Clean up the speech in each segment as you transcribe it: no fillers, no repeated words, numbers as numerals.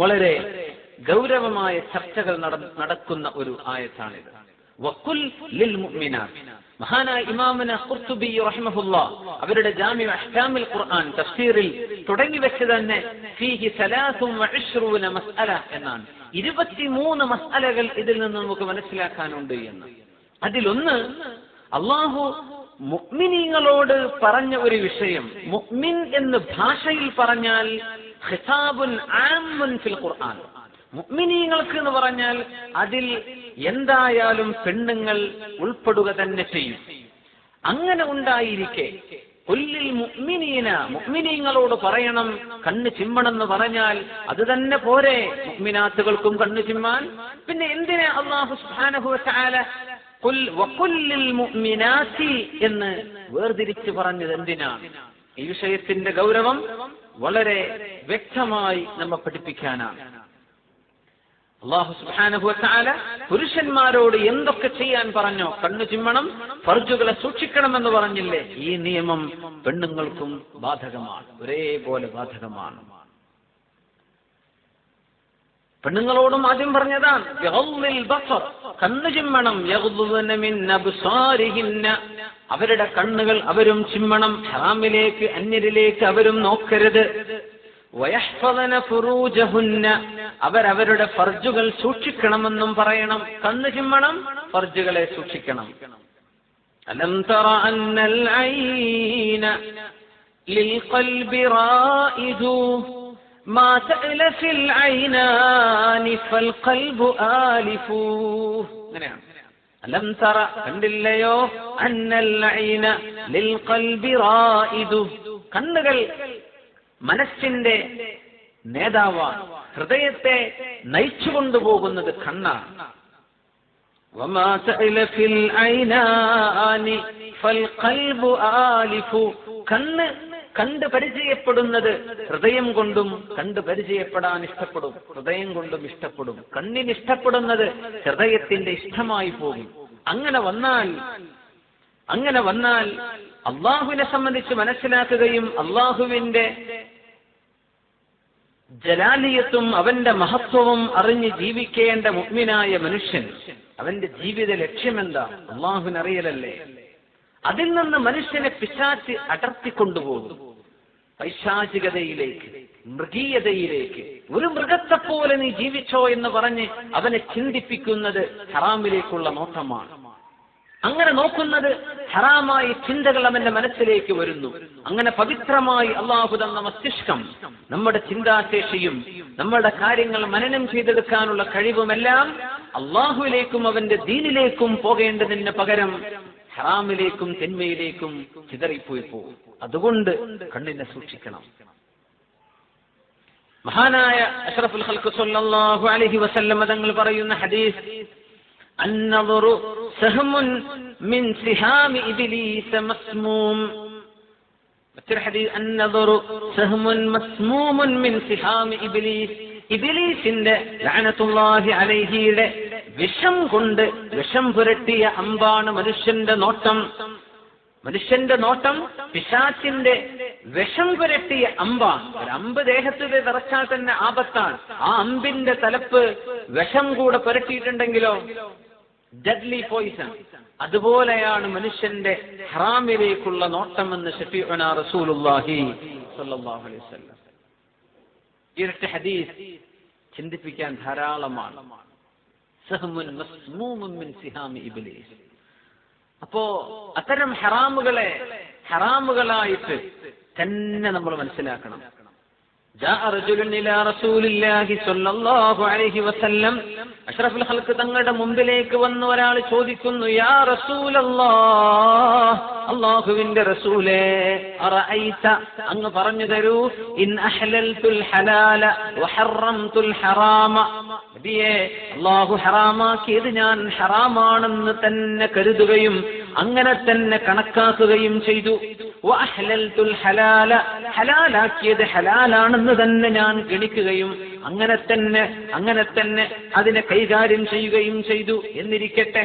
വളരെ ഗൗരവമായ ചർച്ചകൾ നടക്കുന്ന ഒരു ആയത്താണിത്. വഖുൽ ലിൽ മുഅ്മിനാത്ത്. മഹാനായ ഇമാമുന ഖുർതുബി റഹിമഹുല്ലാഹ് അവരുടെ ജാമിഉ അഹ്കാമിൽ ഖുർആൻ തഫ്സീറിൽ തുടങ്ങി വെച്ചത് തന്നെ ഫീഹി 23 മസ്അല എന്നാണ്. 23 മസ്അലകൾ ഇതിൽ നിന്ന് നമുക്ക് മനസ്സിലാക്കാനുണ്ട് എന്ന്. അതിലൊന്ന്, അല്ലാഹു മുഅ്മിനീങ്ങളോട് പറഞ്ഞ ഒരു വിഷയം. മുഅ്മിൻ എന്ന് ഭാഷയിൽ പറഞ്ഞാൽ ഖിതാബുൻ ആമുൻ ഫിൽ ഖുർആൻ. മുഅ്മിനീങ്ങൾക്ക് എന്ന് പറഞ്ഞാൽ അതിൽ എന്തായാലും പെണ്ണുങ്ങൾ ഉൾപ്പെടുക തന്നെ ചെയ്യും. അങ്ങനെ ഉണ്ടായിരിക്കെ കുല്ലിൽ മുഅ്മിനീന, മുഅ്മിനീങ്ങളോട് പറയണം കണ്ണ് ചിമ്മണമെന്ന് പറഞ്ഞാൽ അത് തന്നെ പോരെ മുഅ്മിനാത്തുകൾക്കും കണ്ണ് ചിമ്മാൻ? പിന്നെ എന്തിനാ അല്ലാഹു സുബ്ഹാനഹു വ തആല ഖുൽ വഖുല്ലിൽ മുഅ്മിനാത്തി എന്ന് വേർതിരിച്ച് പറഞ്ഞത് എന്തിനാണ്? ഈ വിഷയത്തിന്റെ ഗൗരവം വളരെ വ്യക്തമായി നമ്മെ പഠിപ്പിക്കാനാണ്. അല്ലാഹു സുബ്ഹാനഹു വ തആല പുരുഷന്മാരോട് എന്തൊക്കെ ചെയ്യാൻ പറഞ്ഞോ, കണ്ണു ചിമ്മണം, ഫർജുകളെ സൂക്ഷിക്കണമെന്ന് പറഞ്ഞില്ലേ, ഈ നിയമം പെണ്ണുങ്ങൾക്കും ബാധകമാണ്, ഒരേപോലെ ബാധകമാണ്. പെണ്ണുങ്ങളോടും ആദ്യം പറഞ്ഞതാണ് കണ്ണു ചിമ്മണം. അവരുടെ കണ്ണുകൾ അവരും ചിമ്മണം. ഹറാമിലേക്ക് അന്യരിലേക്ക് അവരും നോക്കരുത്. അവരവരുടെ ഫർജുകൾ സൂക്ഷിക്കണമെന്നും പറയണം. കണ്ണു ചിമ്മണം, ഫർജുകളെ സൂക്ഷിക്കണം. അലം തറ അന്നൽ ഐന ലിൽ ഖൽബി റായിദു മാ തഅലഫിൽ ഐനാനി ഫൽ ഖൽബു ആലിഫു. അങ്ങനെയാണ്. അലം തറ, കണ്ടില്ലയോ, അന്നൽ ഐന ലിൽ ഖൽബി റായിദു, കണ്ണുകൾ മനസ്സിന്റെ നേതാവാണ്, ഹൃദയത്തെ നയിച്ചു കൊണ്ടുപോകുന്നത് കണ്ണാണ്. വമാ തഅലഫിൽ ഐനാനി ഫൽ ഖൽബു ആലിഫു, കണ്ണ് കണ്ട് പരിചയപ്പെടുന്നത് ഹൃദയം കൊണ്ടും കണ്ട് പരിചയപ്പെടാൻ ഇഷ്ടപ്പെടും, ഹൃദയം കൊണ്ടും ഇഷ്ടപ്പെടും. കണ്ണിന് ഇഷ്ടപ്പെടുന്നത് ഹൃദയത്തിന്റെ ഇഷ്ടമായി പോകും. അങ്ങനെ വന്നാൽ അള്ളാഹുവിനെ സംബന്ധിച്ച് മനസ്സിലാക്കുകയും അള്ളാഹുവിന്റെ ജലാലിയത്തും അവന്റെ മഹത്വവും അറിഞ്ഞ് ജീവിക്കേണ്ട മുഅ്മിനായ മനുഷ്യൻ അവന്റെ ജീവിത ലക്ഷ്യമെന്താ? അള്ളാഹുവിനറിയലല്ലേ. അതിൽ നിന്ന് മനുഷ്യനെ പിശാച് അടർത്തിക്കൊണ്ടുപോകും പൈശാചികതയിലേക്ക്, മൃഗീയതയിലേക്ക്. ഒരു മൃഗത്തെ പോലെ നീ ജീവിച്ചോ എന്ന് പറഞ്ഞ് അവനെ ചിന്തിപ്പിക്കുന്നത് ഹറാമിലേക്കുള്ള നോട്ടമാണ്. അങ്ങനെ നോക്കുന്നത് ഹറാമായ ചിന്തകൾ അവന്റെ മനസ്സിലേക്ക് വരുന്നു. അങ്ങനെ പവിത്രമായി അള്ളാഹു തന്ന മസ്തിഷ്കം, നമ്മുടെ ചിന്താശേഷിയും നമ്മുടെ കാര്യങ്ങൾ മനനം ചെയ്തെടുക്കാനുള്ള കഴിവുമെല്ലാം അള്ളാഹുവിലേക്കും അവന്റെ ദീനിലേക്കും പോകേണ്ടതിന് പകരം ഹറാമിലേക്കും തിന്മയിലേക്കും ചിതറിപ്പോയി പോകും. അതുകൊണ്ട് കണ്ണിനെ സൂക്ഷിക്കണം. മഹാനായ അഷ്റഫുൽ ഖൽഖ് സ്വല്ലല്ലാഹു അലൈഹി വസല്ലം തങ്ങൾ പറയുന്ന ഹദീസ്, അന്നദറു സഹമുൻ മിൻ സിഹാമി ഇബ്ലീസ് മസ്മൂം. മറ്റൊരു ഹദീസ്, അന്നദറു സഹമുൻ മസ്മൂമുൻ മിൻ സിഹാമി ഇബ്ലീസ്. ഇബ്ലീസിന്റെ ലഅനത്തുല്ലാഹി അലൈഹിയുടെ വിഷം കൊണ്ട് വിഷം പുരട്ടിയ അമ്പാണ് മനുഷ്യന്റെ നോട്ടം. മനുഷ്യന്റെ നോട്ടം പിശാചിന്റെ വിഷം പുരട്ടിയ അമ്പാണ്. ഒരു അമ്പ് ദേഹത്തിൽ തറച്ചാൽ തന്നെ ആപത്താണ്. ആ അമ്പിന്റെ തലപ്പ് വിഷം കൂടെ പുരട്ടിയിട്ടുണ്ടെങ്കിലോ ഡെഡ്ലി പോയിസൺ. അതുപോലെയാണ് മനുഷ്യന്റെ ഹറാമിലേക്കുള്ള നോട്ടമെന്ന് ശഫീഉനാ റസൂലുള്ളാഹി സ്വല്ലല്ലാഹു അലൈഹി വസല്ലം. ഈ ഒരൊറ്റ ഹദീസ് ചിന്തിപ്പിക്കാൻ ധാരാളമാണ്. സഹമുൻ മസ്മൂമുൻ മിൻ സിഹാമി ഇബ്ലീസ്. അപ്പോ അത്തരം ഹറാമുകളായിട്ട് തന്നെ നമ്മൾ മനസ്സിലാക്കണം. ജാഅ റജുലുൻ ഇലാ റസൂലില്ലാഹി സ്വല്ലല്ലാഹു അലൈഹി വസല്ലം. അഷ്റഫുൽ ഖൽഖ് തങ്ങളുടെ മുമ്പിലേക്ക് വന്ന ഒരാൾ ചോദിക്കുന്നു, യാ റസൂലല്ലാഹ്, അല്ലാഹുവിന്റെ റസൂലേ, അറഅയ്ത, അങ്ങ് പറഞ്ഞു തരൂ, ഇൻ അഹ്ലൽതുൽ ഹലാല വഹറംതുൽ ഹറാമ, നബിയേ, അല്ലാഹു ഹറാമാക്കിയത് ഞാൻ ഹറാമാണെന്ന് തന്നെ കരുതുകയും അങ്ങനെ തന്നെ കണക്കാക്കുകയും ചെയ്തു, വഅഹ്ലൽതുൽ ഹലാല, ഹലാലാക്കിയത് ഹലാലാണെന്ന് തന്നെ ഞാൻ ഗണിക്കുകയും അങ്ങനെ തന്നെ അതിനെ കൈകാര്യം ചെയ്യുകയും ചെയ്തു എന്നിരിക്കട്ടെ,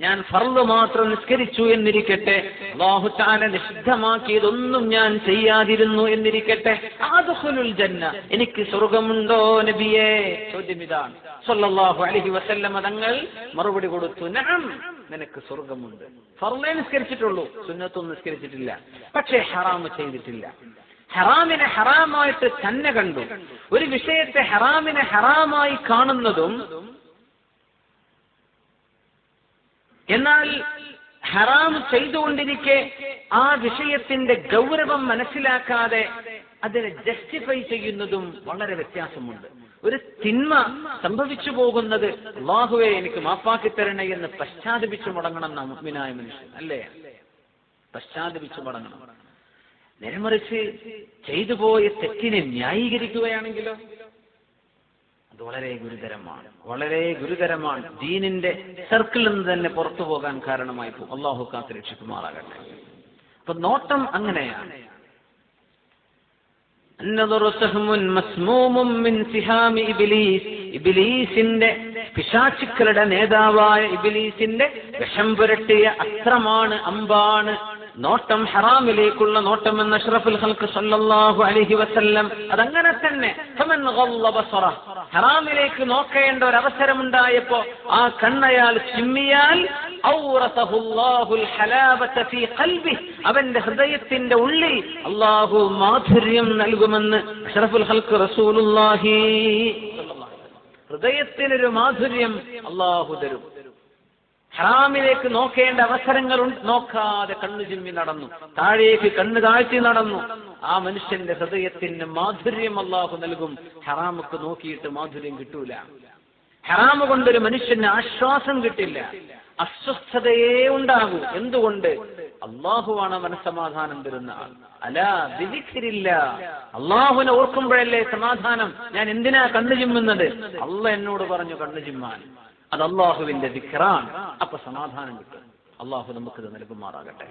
ഞാൻ ഫർള് മാത്രം നിസ്കരിച്ചു എന്നിരിക്കട്ടെ, അല്ലാഹു തആല നിഷിദ്ധമാക്കിയതൊന്നും ഞാൻ ചെയ്യാതിരുന്നു എന്നിരിക്കട്ടെ, അദ്ഖുലുൽ ജന്ന, എനിക്ക് സ്വർഗ്ഗമുണ്ടോ നബിയേ? ചോദ്യം ഇതാണ്. സല്ലല്ലാഹു അലൈഹി വസല്ലം തങ്ങൾ മറുപടി കൊടുത്തു, നഅം, നിനക്ക് സ്വർഗ്ഗമുണ്ട്. ഫർളേ നിസ്കരിച്ചിട്ടുള്ളൂ, സുന്നത്തൊന്നും നിസ്കരിച്ചിട്ടില്ല, പക്ഷേ ഹറാം ചെയ്തിട്ടില്ല. ഹറാമിനെ ഹറാമായിട്ട് തന്നെ കണ്ടു. ഒരു വിഷയത്തെ ഹറാമിനെ ഹറാമായി കാണുന്നതും എന്നാൽ ഹറാം ചെയ്തുകൊണ്ടിരിക്കെ ആ വിഷയത്തിന്റെ ഗൗരവം മനസ്സിലാക്കാതെ അതിനെ ജസ്റ്റിഫൈ ചെയ്യുന്നതും വളരെ വ്യത്യാസമുണ്ട്. ഒരു തിന്മ സംഭവിച്ചു പോകുന്നത് അല്ലാഹുവേ എനിക്ക് മാപ്പാക്കി തരണേ എന്ന് പശ്ചാത്തപിച്ചു മടങ്ങണം നാം മുഅ്മിനായ മനുഷ്യൻ, അല്ലേ? പശ്ചാത്തപിച്ചു മടങ്ങണം. നേരെമറിച്ച് ചെയ്തു പോയ തെറ്റിനെ ന്യായീകരിക്കുകയാണെങ്കിലോ അത് വളരെ ഗുരുതരമാണ്, വളരെ ഗുരുതരമാണ്. ദീനിന്റെ സർക്കിളിൽ നിന്ന് തന്നെ പുറത്തു പോകാൻ കാരണമായി പോകും. അല്ലാഹു കാത്ത് രക്ഷിക്കുമാറാകട്ടെ. അപ്പൊ നോട്ടം അങ്ങനെയാണ്. ഇബ്ലീസിന്റെ പിശാചുക്കളുടെ നേതാവായ ഇബ്ലീസിന്റെ വിഷം പുരട്ടിയ അസ്ത്രമാണ്, അമ്പാണ് നോട്ടം. ഹറാമിലേക്കുള്ള നോട്ടം എന്ന അഷ്റഫുൽ ഖൽഖ് സല്ലല്ലാഹു അലൈഹി വസല്ലം അതങ്ങനെ തന്നെ. ഫമൻ ഗളള ബസറഹ്, ഹറാമിലേക്ക് നോക്കേണ്ട ഒരു അവസരമുണ്ടായപ്പോ ആ കണ്ണയാൽ ചിമ്മിയാൽ ഔറസഹുല്ലാഹുൽ ഹലാവത ഫീ ഖൽബിഹി, അവന്റെ ഹൃദയത്തിന്റെ ഉള്ളിൽ അല്ലാഹു മാധുര്യം നൽകുമെന്ന് അഷ്റഫുൽ ഖൽഖ് റസൂലുള്ളാഹി സ്വല്ലല്ലാഹു അലൈഹി വസല്ലം. ഹൃദയത്തിനൊരു മാധുര്യം അല്ലാഹു തരും. ഹറാമിലേക്ക് നോക്കേണ്ട അവസരങ്ങൾ നോക്കാതെ കണ്ണു ചിമ്മി നടന്നു, താഴേക്ക് കണ്ണ് താഴ്ത്തി നടന്നു. ആ മനുഷ്യന്റെ ഹൃദയത്തിന് മാധുര്യം അല്ലാഹു നൽകും. ഹറാമൊക്കെ നോക്കിയിട്ട് മാധുര്യം കിട്ടൂല. ഹറാമ് കൊണ്ടൊരു മനുഷ്യന് ആശ്വാസം കിട്ടില്ല, അസ്വസ്ഥതയേ ഉണ്ടാകൂ. എന്തുകൊണ്ട്? അള്ളാഹുവാണ് മനസ്സമാധാനം തരുന്ന ആൾ. അലാ ബിദിക്രില്ല, അള്ളാഹുവിനെ ഓർക്കുമ്പോഴല്ലേ സമാധാനം. ഞാൻ എന്തിനാ കണ്ണു ചിമ്മുന്നത്? അള്ളാഹ് എന്നോട് പറഞ്ഞു കണ്ണു ചിമ്മാൻ. അത് അള്ളാഹുവിന്റെ ദിക്റാണ്. അപ്പൊ സമാധാനം കിട്ടും. അള്ളാഹു നമുക്കിത് നൽകുമാറാകട്ടെ.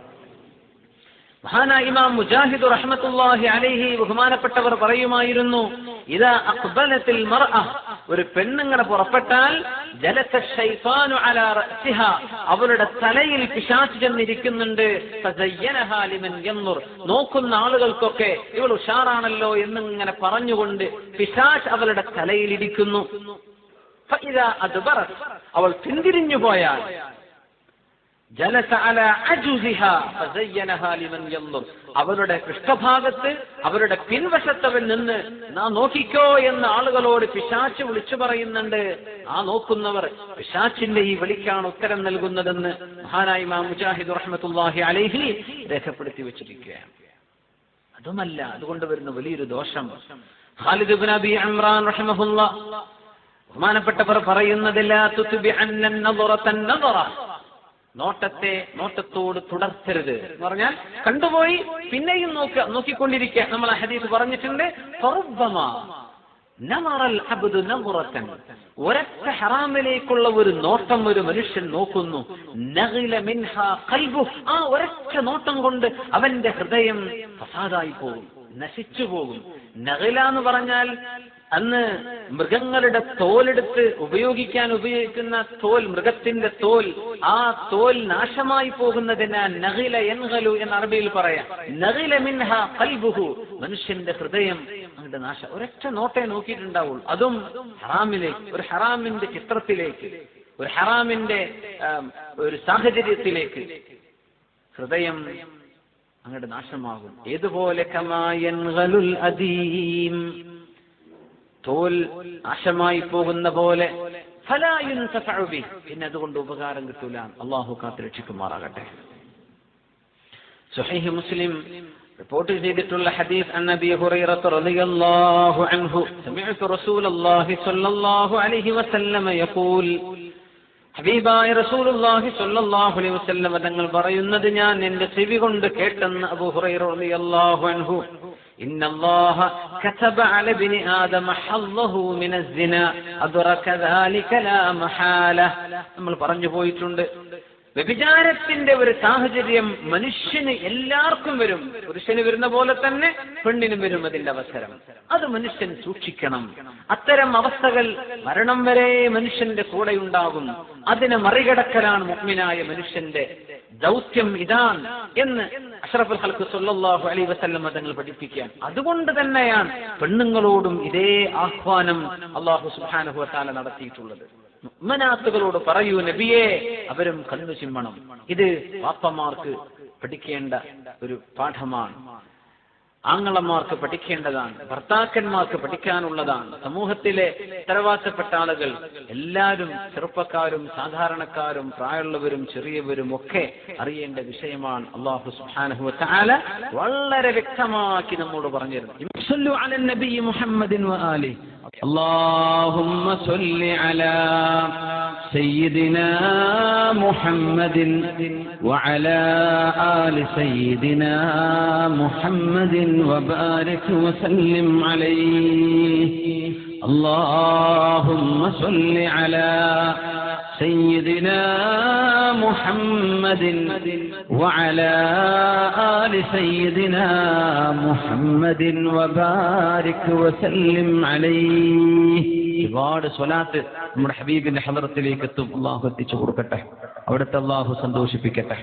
മഹാനായ ഇമാം മുജാഹിദ് റഹ്മത്തുള്ളാഹി അലൈഹി ബഹുമാനപ്പെട്ടവർ പറയുമായിരുന്നു, ഇദാ അഖ്ബലത്തിൽ മർഅ, ഒരു പെണ്ണിങ്ങനെ പുറപ്പെട്ടാൽ ജലസ ശൈത്താനു അലാ റഅസിഹാ, അവളുടെ തലയിൽ പിശാച് ചെന്നിരിക്കുന്നുണ്ട്. ഫസയ്യനഹാ ലിമൻ യൻദുർ, നോക്കുന്ന ആളുകൾക്കൊക്കെ ഇവൾ ഉഷാറാണല്ലോ എന്നിങ്ങനെ പറഞ്ഞുകൊണ്ട് പിശാച് അവളുടെ തലയിൽ ഇരിക്കുന്നു. ഫഇദാ അദ്ബറത്, അവൾ പിന്തിരിഞ്ഞു പോയാൽ ജലസ അലാ അജുസിഹാ ഫസയ്യനഹാ ലിമൻ യൻദുർ, അവരുടെ പൃഷ്ഠഭാഗത്ത് അവരുടെ പിൻവശത്തവൻ നിന്ന് നാം നോക്കിക്കോ എന്ന് ആളുകളോട് പിശാച് വിളിച്ചു പറയുന്നുണ്ട്. ആ നോക്കുന്നവർ പിശാചിന്റെ ഈ വിളിക്കാണ് ഉത്തരം നൽകുന്നതെന്ന് മഹാനായ ഇമാം മുജാഹിദ് റഹ്മത്തുള്ളാഹി അലൈഹി രേഖപ്പെടുത്തി വെച്ചിരിക്കുകയാണ്. അതുമല്ല, അതുകൊണ്ട് വരുന്ന വലിയൊരു ദോഷം. ഖാലിദ് ഇബ്നു അബി ഇംറാൻ റഹിമഹുല്ലാഹ് ബഹുമാനപ്പെട്ടവർ പറയുന്നത്, ലാ തുത്ബിഅന്ന നദറതൻ നദറ, നോട്ടത്തെ നോട്ടത്തോട് തുടർത്തരുത് എന്ന് പറഞ്ഞാൽ കണ്ടുപോയി പിന്നെയും നോക്കിക്കൊണ്ടിരിക്കുക. നമ്മൾ ആ ഹദീസ് പറഞ്ഞിട്ടുണ്ട്, ഒരൊറ്റ ഹറാമിലേക്കുള്ള ഒരു നോട്ടം ഒരു മനുഷ്യൻ നോക്കുന്നു, ആ ഒരൊറ്റ നോട്ടം കൊണ്ട് അവന്റെ ഹൃദയം ഫസാദായി പോകും, നശിച്ചു പോകും. നഗില എന്ന് പറഞ്ഞാൽ അന്ന് മൃഗങ്ങളുടെ തോലെടുത്ത് ഉപയോഗിക്കുന്ന തോൽ, മൃഗത്തിന്റെ തോൽ, ആ തോൽ നാശമായി പോകുന്നതിനാൽ നഗില യൻഗലു എന്ന് അറബിയിൽ പറയാം. നഗില മിൻഹ ഖൽബുഹു, മനുഷ്യന്റെ ഹൃദയം അങ്ങോട്ട് നാശം. ഒരൊറ്റ നോട്ടേ നോക്കിയിട്ടുണ്ടാവുള്ളൂ, അതും ഹറാമിലേക്ക്, ഒരു ഹറാമിന്റെ ചിത്രത്തിലേക്ക്, ഒരു ഹറാമിന്റെ ഒരു സാഹചര്യത്തിലേക്ക് ഹൃദയം അങ്ങോട്ട് നാശമാകും. ഏതുപോലെ കമാ യൻഗലുൽ അദീം, തോൽ നാശമായി പോകുന്ന പോലെ, ഫലാ യുൻതഫഉ ബിഹി, പിന്നെ അതുകൊണ്ട് ഉപകാരം കിട്ടൂല. അല്ലാഹു കാത്ത് രക്ഷിക്കുമാറാകട്ടെ. സ്വഹീഹ് മുസ്ലിം റിപ്പോർട്ട് ചെയ്തിട്ടുള്ള ഹദീസ് അൻ അബീ ഹുറൈറ റളിയല്ലാഹു അൻഹു സമിഅതു റസൂലല്ലാഹി സ്വല്ലല്ലാഹു അലൈഹി വസല്ലം യഖൂൽ, ഹബീബായ റസൂലുള്ളാഹി സ്വല്ലല്ലാഹു അലൈഹി വസല്ലം തങ്ങൾ പറയുന്നത് ഞാൻ എന്റെ ചെവി കൊണ്ട് കേട്ടെന്ന് അബൂ ഹുറൈറ റളിയല്ലാഹു അൻഹു, ഇന്നല്ലാഹ കതബ അല ഇബ്നി ആദമ ഹല്ലഹു മിനസ് സിനാ അദ്റക ദാലിക ലാ മഹാല. നമ്മൾ പറഞ്ഞു പോയിട്ടുണ്ട്, വ്യഭിചാരത്തിന്റെ ഒരു സാഹചര്യം മനുഷ്യന് എല്ലാവർക്കും വരും. പുരുഷന് വരുന്ന പോലെ തന്നെ പെണ്ണിനും വരും അതിന്റെ അവസരം. അത് മനുഷ്യൻ സൂക്ഷിക്കണം. അത്തരം അവസ്ഥകൾ മരണം വരെ മനുഷ്യന്റെ കൂടെ ഉണ്ടാകും. അതിനെ മറികടക്കലാണ് മുഅ്മിനായ മനുഷ്യന്റെ ദൗത്യം ഇതാണ് എന്ന് അഷ്റഫുൽ ഖൽഖ് സ്വല്ലല്ലാഹു അലൈഹി വസല്ലം തങ്ങൾ പഠിപ്പിക്കുകയാണ്. അതുകൊണ്ട് തന്നെയാണ് പെണ്ണുങ്ങളോടും ഇതേ ആഹ്വാനം അല്ലാഹു സുബ്ഹാനഹു വ തആല നടത്തിയിട്ടുള്ളത്. മുഅ്മിനാത്തുകളോട് പറയൂ നബിയേ, അവരും കണ്ണു ചിമ്മണം. ഇത് വാപ്പമാർക്ക് പഠിക്കേണ്ട ഒരു പാഠമാണ്, ആങ്ങളമാർക്ക് പഠിക്കേണ്ടതാണ്, ഭർത്താക്കന്മാർക്ക് പഠിക്കാനുള്ളതാണ്. സമൂഹത്തിലെ ഉത്തരവാദിത്തപ്പെട്ട ആളുകൾ എല്ലാവരും, ചെറുപ്പക്കാരും സാധാരണക്കാരും പ്രായമുള്ളവരും ചെറിയവരും ഒക്കെ അറിയേണ്ട വിഷയമാണ്. അല്ലാഹു സുബ്ഹാനഹു വ തആല വളരെ വ്യക്തമാക്കി നമ്മോട് പറഞ്ഞിരുന്നു. സല്ലു അലൻ നബി മുഹമ്മദിൻ വ ആലിഹി اللهم صل على سيدنا محمد وعلى آل سيدنا محمد وبارك وسلم عليه. اللهم صل على سيدنا محمد وعلى آل سيدنا محمد وبارك وسلم عليه. ഒരുപാട് സ്വലാത്ത് നമ്മുടെ ഹബീബിന്റെ ഹളറത്തിലേക്ക് എത്തും. അല്ലാഹു എത്തിച്ചു കൊടുക്കട്ടെ, അവിടുത്തെ അല്ലാഹു സന്തോഷിപ്പിക്കട്ടെ.